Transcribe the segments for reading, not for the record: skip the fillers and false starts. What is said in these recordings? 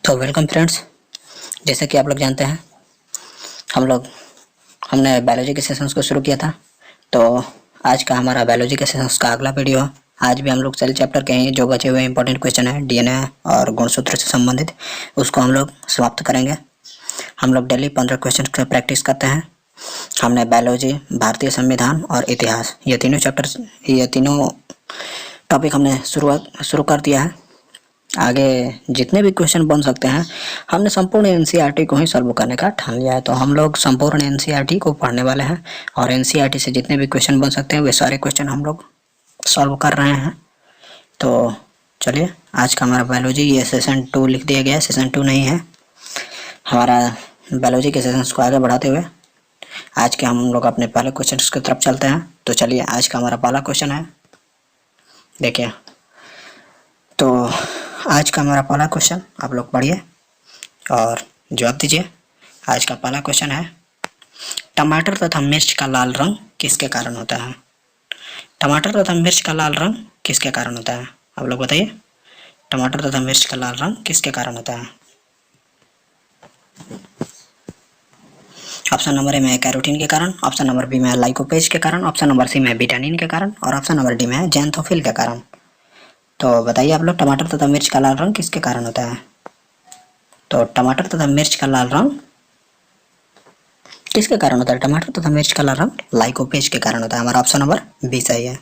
तो welcome friends, जैसे कि आप लोग जानते हैं हमने बायोलॉजी के सेशंस को शुरू किया था। तो आज का हमारा बायोलॉजी के सेशंस का अगला वीडियो है। आज भी हम लोग सेल चैप्टर के हैं जो बचे हुए इंपॉर्टेंट क्वेश्चन है डीएनए और गुणसूत्र से संबंधित, उसको हम लोग समाप्त करेंगे। हम लोग डेली 15 क्वेश्चन की प्रैक्टिस करते हैं। हमने बायोलॉजी, भारतीय संविधान और इतिहास, ये तीनों टॉपिक हमने शुरू कर दिया है। आगे जितने भी क्वेश्चन बन सकते हैं हमने संपूर्ण एनसीईआरटी को ही सॉल्व करने का ठान लिया है। तो हम लोग संपूर्ण एनसीईआरटी को पढ़ने वाले हैं और एनसीईआरटी से जितने भी क्वेश्चन बन सकते हैं वे सारे क्वेश्चन हम लोग सॉल्व कर रहे हैं। तो चलिए, आज का हमारा बायोलॉजी ये सेशन 2 लिख दिया गया है, सेशन 2 नहीं है। हमारा बायोलॉजी के सेशंस को आगे बढ़ाते हुए आज के हम लोग अपने पहले क्वेश्चन की तरफ चलते हैं। तो चलिए, आज का हमारा पहला क्वेश्चन है, देखिए। तो आज का हमारा पहला क्वेश्चन आप लोग पढ़िए और जवाब दीजिए। आज का पहला क्वेश्चन है, टमाटर तथा मिर्च का लाल रंग किसके कारण होता है? टमाटर तथा मिर्च का लाल रंग किसके कारण होता है? आप लोग बताइए, टमाटर तथा मिर्च का लाल रंग किसके कारण होता है? ऑप्शन नंबर ए में कैरोटीन के कारण, ऑप्शन नंबर बी में लाइकोपेज के कारण, ऑप्शन नंबर सी में विटामिन के कारण और ऑप्शन नंबर डी में ज़ैंथोफिल के कारण। तो बताइए आप लोग, टमाटर तथा मिर्च का लाल रंग किसके कारण होता है? तो टमाटर तथा मिर्च का लाल रंग किसके कारण होता है? टमाटर तथा मिर्च का लाल रंग लाइकोपेज के कारण होता है। हमारा ऑप्शन नंबर बी सही है।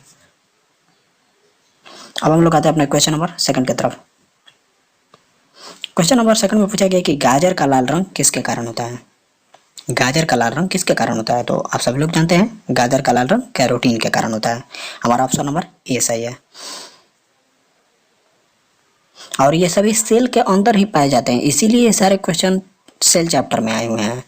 अब हम लोग आते हैं अपने क्वेश्चन नंबर सेकंड की तरफ। क्वेश्चन नंबर सेकंड में पूछा गया कि गाजर का लाल रंग किसके कारण होता है? गाजर का लाल रंग किसके कारण होता है? तो आप सभी लोग जानते हैं, गाजर का लाल रंग कैरोटीन के कारण होता है। हमारा ऑप्शन नंबर ए सही है। और ये सभी सेल के अंदर ही पाए जाते हैं, इसीलिए ये सारे क्वेश्चन सेल चैप्टर में आए हुए हैं।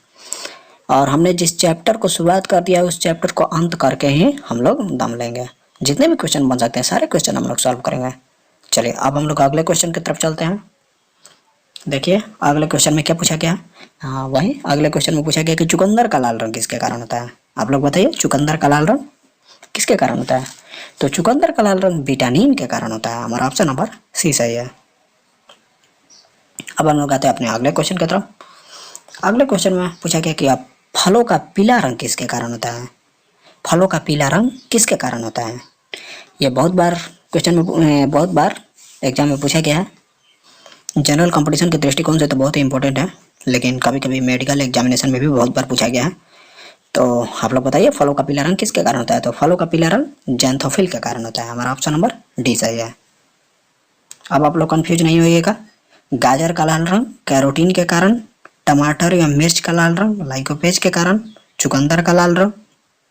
और हमने जिस चैप्टर को शुरुआत कर दिया है उस चैप्टर को अंत करके ही हम लोग दम लेंगे। जितने भी क्वेश्चन बन सकते हैं सारे क्वेश्चन हम लोग सॉल्व करेंगे। चलिए, अब हम लोग अगले क्वेश्चन की तरफ चलते हैं। देखिए, अगले क्वेश्चन में क्या पूछा गया? हाँ, वही अगले क्वेश्चन में पूछा गया कि चुकंदर का लाल रंग किसके कारण होता है? आप लोग बताइए, चुकंदर का लाल रंग किसके कारण होता है? तो चुकंदर का लाल रंग विटामिन के कारण होता है। हमारा ऑप्शन नंबर सी सही है। अब हम लोग आते हैं अपने अगले क्वेश्चन की तरफ। अगले क्वेश्चन में पूछा गया कि आप फलों का पीला रंग किसके कारण होता है? फलों का पीला रंग किसके कारण होता है? ये बहुत बार एग्जाम में पूछा गया है। जनरल कंपटीशन के दृष्टिकोण से तो बहुत ही इंपॉर्टेंट है, लेकिन कभी कभी मेडिकल एग्जामिनेशन में भी बहुत बार पूछा गया है। तो आप लोग बताइए, फलों का पीला रंग किसके कारण होता है? तो फलों का पीला रंग ज़ैंथोफिल के कारण होता है। हमारा ऑप्शन नंबर डी सही है। अब आप लोग कंफ्यूज नहीं होइएगा, गाजर का लाल रंग कैरोटीन के कारण, टमाटर या मिर्च का लाल रंग लाइकोपेज के कारण, चुकंदर का लाल रंग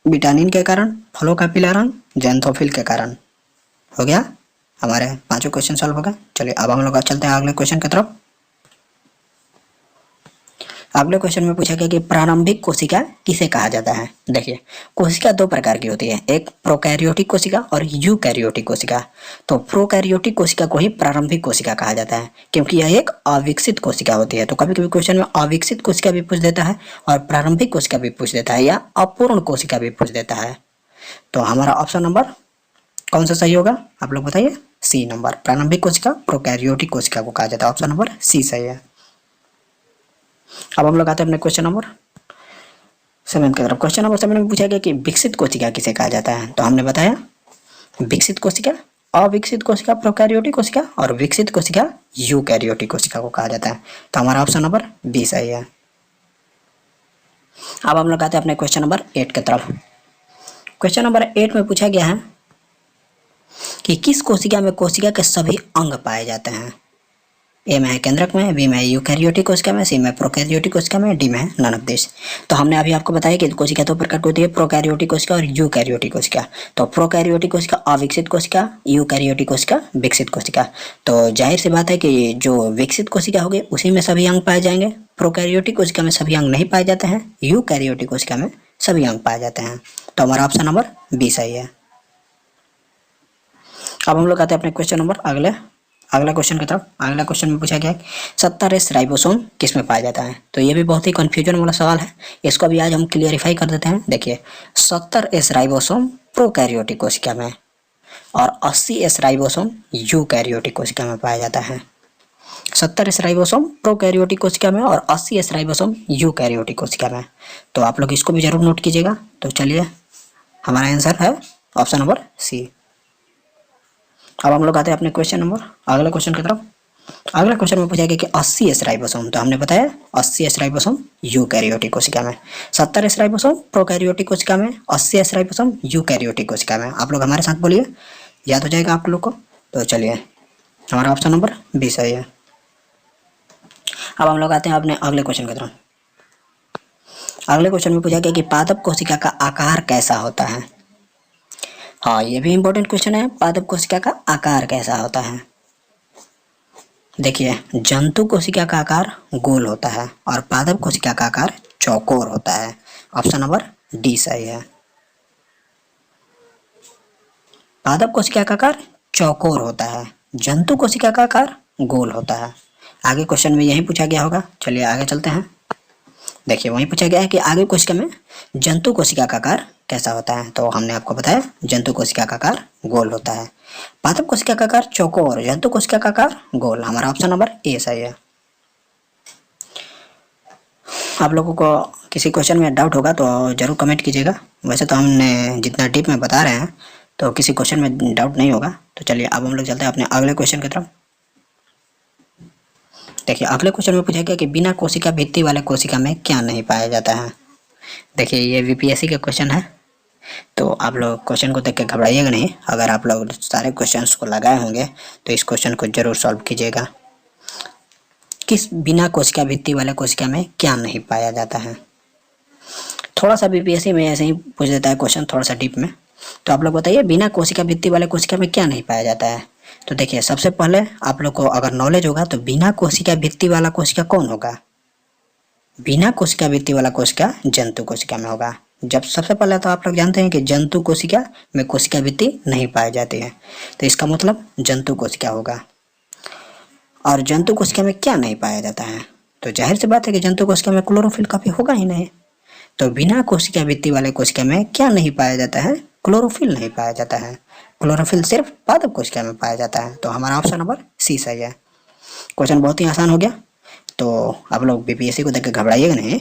विटामिन के कारण, फलों का पीला रंग ज़ैंथोफिल के कारण। हो गया, हमारे पांचों क्वेश्चन सॉल्व हो गए। चलिए, अब हम लोग चलते हैं अगले क्वेश्चन की तरफ। अगले क्वेश्चन में पूछा गया कि प्रारंभिक कोशिका किसे कहा जाता है? देखिए, कोशिका दो प्रकार की होती है, एक प्रोकैरियोटिक कोशिका और यूकैरियोटिक कोशिका। तो प्रोकैरियोटिक कोशिका को ही प्रारंभिक कोशिका कहा जाता है, क्योंकि यह एक अविकसित कोशिका होती है। तो कभी कभी क्वेश्चन में अविकसित कोशिका भी पूछ देता है और प्रारंभिक कोशिका भी पूछ देता है या अपूर्ण कोशिका भी पूछ देता है। तो हमारा ऑप्शन नंबर कौन सा सही होगा? आप लोग बताइए। सी नंबर, प्रारंभिक कोशिका प्रोकैरियोटिक कोशिका को कहा जाता है। ऑप्शन नंबर सी सही है। अब हम लोग आते हैं अपने क्वेश्चन नंबर 7 की तरफ। क्वेश्चन नंबर 7 में पूछा गया कि विकसित कोशिका किसे कहा जाता है? तो हमने बताया, विकसित कोशिका, अविकसित कोशिका प्रोकैरियोटिक कोशिका और विकसित कोशिका यूकैरियोटिक कोशिका को कहा जाता है। तो हमारा ऑप्शन नंबर बी सही है। अब हम लोग आते हैं अपने क्वेश्चन नंबर 8 की तरफ। क्वेश्चन नंबर 8 में पूछा गया है कि किस कोशिका में कोशिका के सभी अंग पाए जाते हैं? ए में है केंद्रक में, बी में यूकैरियोटिक कोशिका में, सी में प्रोकैरियोटिक कोशिका में, डी में है नन ऑफ दिस। तो हमने अभी आपको बताया कि कोशिका दो प्रकार की होती है, प्रोकैरियोटिक कोशिका और यूकैरियोटिक कोशिका। तो प्रोकैरियोटिक कोशिका अविकसित कोशिका, यूकैरियोटिक कोशिका विकसित कोशिका। तो जाहिर सी बात है कि जो विकसित कोशिका होगी उसी में सभी अंग पाए जाएंगे। प्रोकैरियोटिक कोशिका में सभी अंग नहीं पाए जाते हैं, यूकैरियोटिक कोशिका में सभी अंग पाए जाते हैं। तो हमारा ऑप्शन नंबर बी सही है। अब हम लोग आते हैं अपने क्वेश्चन नंबर अगला क्वेश्चन की तरफ। अगला क्वेश्चन में पूछा गया 70S राइबोसोम किस में पाया जाता है? तो ये भी बहुत ही कंफ्यूजन वाला सवाल है, इसको भी आज हम क्लियरिफाई कर देते हैं। देखिए, 70S राइबोसोम प्रोकैरियोटिक कोशिका में और 80S राइबोसोम यूकैरियोटिक कोशिका में पाया जाता है। 70 एस राइबोसोम प्रोकैरियोटिक कोशिका में और 80 एस राइबोसोम यूकैरियोटिक कोशिका में। तो आप लोग इसको भी जरूर नोट कीजिएगा। तो चलिए, हमारा आंसर है ऑप्शन नंबर सी। अब हम लोग आते हैं अपने अगले क्वेश्चन की तरफ। अगला क्वेश्चन में पूछा गया कि 80 एस राइबोसोम, तो हमने बताया 80 एस राइबोसोम यूकैरियोटिक कोशिका में, 70 एस राइबोसोम प्रोकैरियोटिक कोशिका में, 80 एस राइबोसोम यूकैरियोटिक कोशिका में। आप लोग हमारे साथ बोलिए, याद हो जाएगा आप लोग को। तो चलिए, हमारा ऑप्शन नंबर बी सही है। अब हम लोग आते हैं अपने अगले क्वेश्चन की तरफ। अगले क्वेश्चन में पूछा गया कि पादप कोशिका का आकार कैसा होता है। हाँ, ये भी इंपॉर्टेंट क्वेश्चन है, पादप कोशिका का आकार कैसा होता है। देखिए, जंतु कोशिका का आकार गोल होता है और पादप कोशिका का आकार चौकोर होता है। ऑप्शन नंबर डी सही है। पादप कोशिका का आकार चौकोर होता है, जंतु कोशिका का आकार गोल होता है। आगे क्वेश्चन में यही पूछा गया होगा। चलिए आगे चलते हैं। देखिए, वहीं पूछा गया है कि आगे कोशिका में जंतु कोशिका का आकार कैसा होता है। तो हमने आपको बताया जंतु कोशिका का आकार गोल होता है, पादप कोशिका का आकार चौकोर, जंतु कोशिका का आकार गोल। हमारा ऑप्शन नंबर ए सही है। आप लोगों को किसी क्वेश्चन में डाउट होगा तो जरूर कमेंट कीजिएगा। वैसे तो हमने जितना डीप में बता रहे हैं तो किसी क्वेश्चन में डाउट नहीं होगा। तो चलिए, अब हम लोग चलते हैं अपने अगले क्वेश्चन की तरफ। देखिए, अगले क्वेश्चन में पूछा गया कि बिना कोशिका भित्ति वाले कोशिका में क्या नहीं पाया जाता है। देखिए, ये वीपीएससी का क्वेश्चन है, तो आप लोग क्वेश्चन को देख के घबराइएगा नहीं। अगर आप लोग सारे क्वेश्चंस को लगाए होंगे तो इस क्वेश्चन को जरूर सॉल्व कीजिएगा। किस बिना कोशिका भित्ति वाले कोशिका में क्या नहीं पाया जाता है। थोड़ा सा बीपीएससी में ऐसे ही पूछ देता है क्वेश्चन, थोड़ा सा डीप में। तो आप लोग बताइए, बिना कोशिका भित्ति वाले कोशिका में क्या नहीं पाया जाता है। तो देखिए, सबसे पहले आप लोग को अगर नॉलेज होगा तो बिना कोशिका भित्ति वाला कोशिका कौन होगा। बिना कोशिका भित्ति वाला कोशिका जंतु कोशिका में होगा। जब सबसे पहले तो आप लोग जानते हैं कि जंतु कोशिका में कोशिका भित्ति नहीं पाई जाती है, तो इसका मतलब जंतु कोशिका होगा। और जंतु कोशिका में क्या नहीं पाया जाता है, तो जाहिर सी बात है कि जंतु कोशिका में क्लोरोफिल कभी होगा ही नहीं। तो बिना कोशिका भित्ति वाले कोशिका में क्या नहीं पाया जाता है, क्लोरोफिल नहीं पाया जाता है। क्लोरोफिल सिर्फ पादप कोशिका में पाया जाता है। तो हमारा ऑप्शन नंबर सी सही है। क्वेश्चन बहुत ही आसान हो गया, तो आप लोग बीपीएससी को देख के घबराइएगा नहीं।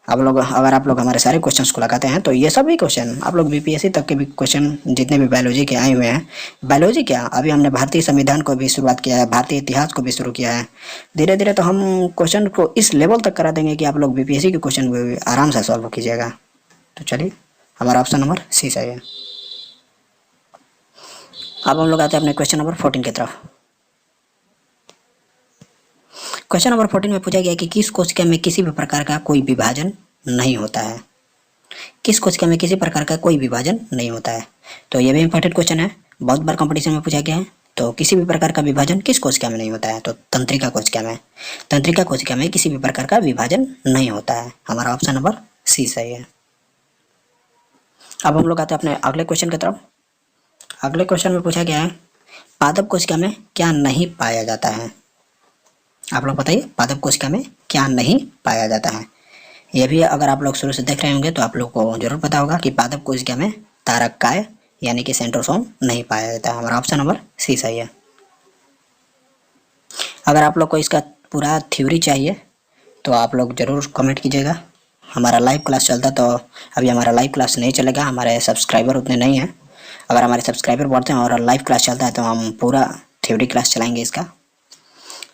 अगर आप लोग हमारे सारे क्वेश्चंस को लगाते हैं तो ये सभी क्वेश्चन आप लोग बीपीएससी तक के भी क्वेश्चन जितने भी बायोलॉजी के आए हुए हैं, बायोलॉजी क्या, अभी हमने भारतीय संविधान को भी शुरुआत किया है, भारतीय इतिहास को भी शुरू किया है। धीरे धीरे तो हम क्वेश्चन को इस लेवल तक करा देंगे कि आप लोग बीपीएससी के क्वेश्चन भी आराम से सॉल्व कीजिएगा। तो चलिए, हमारा ऑप्शन नंबर सी सही है। अब हम लोग आते हैं अपने क्वेश्चन नंबर 14 की तरफ। क्वेश्चन नंबर 14 में पूछा गया कि किस कोशिका में किसी भी प्रकार का कोई विभाजन नहीं होता है। किस कोशिका में किसी प्रकार का कोई विभाजन नहीं होता है। तो ये भी इंपॉर्टेंट क्वेश्चन है, बहुत बार कंपटीशन में पूछा गया है। तो किसी भी प्रकार का विभाजन किस कोशिका में नहीं होता है, तो तंत्रिका कोशिका में। तंत्रिका कोशिका में किसी भी प्रकार का विभाजन नहीं होता है। हमारा ऑप्शन नंबर सी सही है। अब हम लोग आते हैं अपने अगले क्वेश्चन की तरफ। अगले क्वेश्चन में पूछा गया है पादप कोशिका में क्या नहीं पाया जाता है। आप लोग बताइए, पादप कोशिका में क्या नहीं पाया जाता है। यह भी अगर आप लोग शुरू से देख रहे होंगे तो आप लोग को जरूर पता होगा कि पादप कोशिका में तारककाय यानी कि सेंट्रोसोम नहीं पाया जाता है। हमारा ऑप्शन नंबर सी सही है। अगर आप लोग को इसका पूरा थ्योरी चाहिए तो आप लोग जरूर कमेंट कीजिएगा। हमारा लाइव क्लास चलता तो अभी हमारा लाइव क्लास नहीं चलेगा, हमारे सब्सक्राइबर उतने नहीं हैं। अगर हमारे सब्सक्राइबर बढ़ते हैं और लाइव क्लास चलता है तो हम पूरा थ्योरी क्लास चलाएंगे इसका।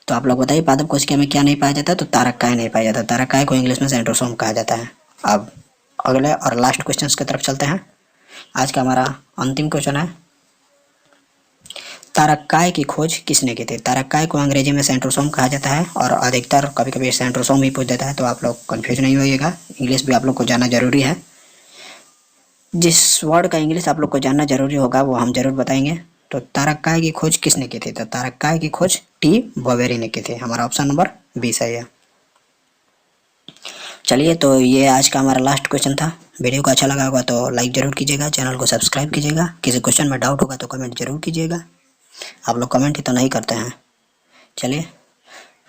तो आप लोग बताइए, पादप कोशिका में क्या नहीं पाया जाता, तो तारककाय नहीं पाया जाता। तारककाय को इंग्लिश में सेंट्रोसोम कहा जाता है। अब अगले और लास्ट क्वेश्चन की तरफ चलते हैं। आज का हमारा अंतिम क्वेश्चन है, तारककाय की खोज किसने की थी। तारककाय को अंग्रेजी में सेंट्रोसोम कहा जाता है और अधिकतर कभी कभी सेंट्रोसोम ही पूछ देता है, तो आप लोग कंफ्यूज नहीं होइएगा। इंग्लिश भी आप लोग को जानना जरूरी है। जिस वर्ड का इंग्लिश आप लोग को जानना जरूरी होगा वो हम जरूर बताएंगे। तो तारककाय की खोज किसने की थी, तो तारककाय की खोज टी बोवेरी ने की थी। हमारा ऑप्शन नंबर बी सही है। चलिए, तो ये आज का हमारा लास्ट क्वेश्चन था। वीडियो को अच्छा लगा होगा तो लाइक जरूर कीजिएगा, चैनल को सब्सक्राइब कीजिएगा। किसी क्वेश्चन में डाउट होगा तो कमेंट जरूर कीजिएगा। आप लोग कमेंट ही तो नहीं करते हैं। चलिए,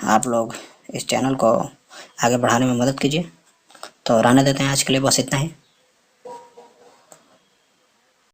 आप लोग इस चैनल को आगे बढ़ाने में मदद कीजिए। तो रहने देते हैं आज के लिए, बस इतना ही।